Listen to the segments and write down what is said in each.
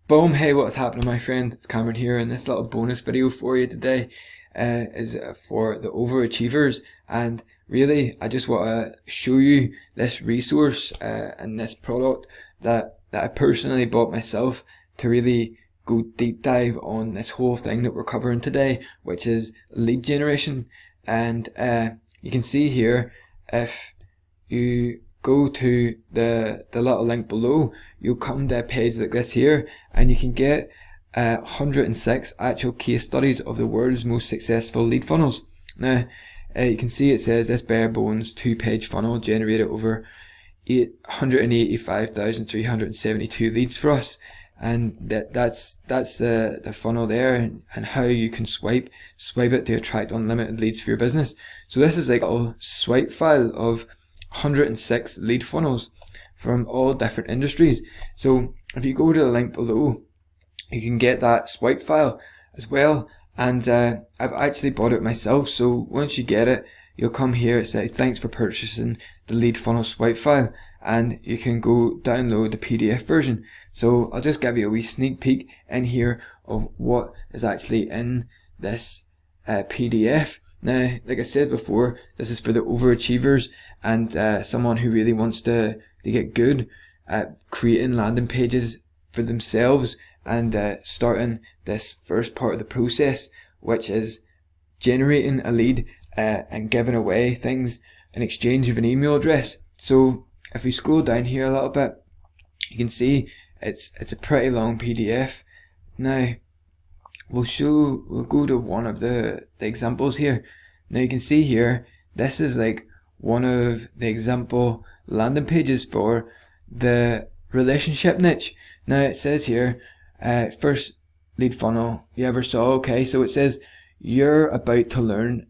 Boom, hey, what's happening, my friend? It's Cameron here, and this little bonus video for you today is for the overachievers. And really, I just want to show you this resource and this product that I personally bought myself to really go deep dive on this whole thing that we're covering today, which is lead generation. And you can see here, if you go to the little link below, you'll come to a page like this here, and you can get 106 actual case studies of the world's most successful lead funnels. Now you can see it says this bare bones 2-page funnel generated over 885,372 leads for us, and that's the funnel there, and how you can swipe it to attract unlimited leads for your business. So this is like a little swipe file of 106 lead funnels from all different industries. So if you go to the link below, you can get that swipe file as well, and I've actually bought it myself. So once you get it, you'll come here, it says thanks for purchasing the lead funnel swipe file, and you can go download the PDF version. So I'll just give you a wee sneak peek in here of what is actually in this PDF. Now, like I said before, this is for the overachievers and someone who really wants to get good at creating landing pages for themselves and starting this first part of the process, which is generating a lead and giving away things in exchange of an email address. So if we scroll down here a little bit, you can see it's a pretty long PDF. Now we'll go to one of the examples here. Now you can see here, this is like one of the example landing pages for the relationship niche. Now it says here, first lead funnel you ever saw. Okay, so it says you're about to learn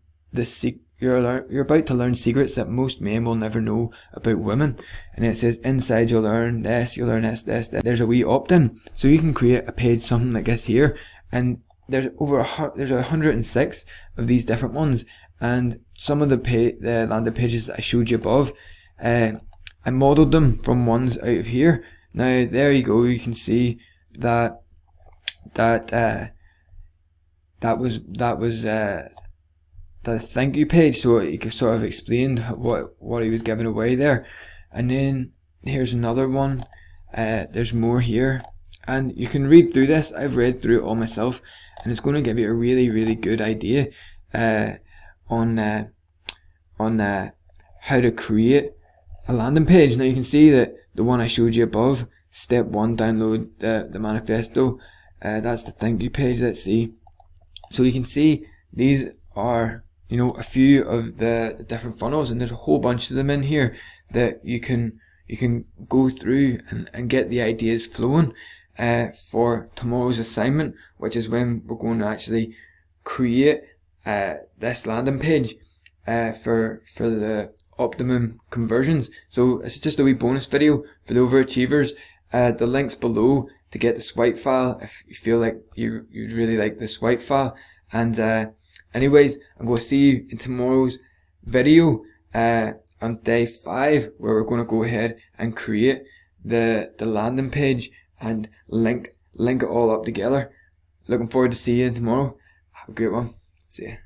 you're about to learn secrets that most men will never know about women. And it says inside you'll learn this, this. There's a wee opt-in, so you can create a page something like this here, and there's 106 of these different ones. And some of the landing pages that I showed you above, I modeled them from ones out of here. Now there you go, you can see that was the thank you page, so it sort of explained what he was giving away there. And then here's another one. There's more here, and you can read through this. I've read through it all myself, and it's going to give you a really good idea on how to create a landing page. Now you can see that the one I showed you above, step 1, download the manifesto, that's the thank you page. Let's see. So you can see these are, a few of the different funnels, and there's a whole bunch of them in here that you can go through and get the ideas flowing for tomorrow's assignment, which is when we're going to actually create this landing page for the optimum conversions. So it's just a wee bonus video for the overachievers. The link's below to get the swipe file if you feel like you'd really like the swipe file. And anyways, I'm going to see you in tomorrow's video on day 5, where we're going to go ahead and create the landing page and link it all up together. Looking forward to seeing you tomorrow. Have a great one. See ya.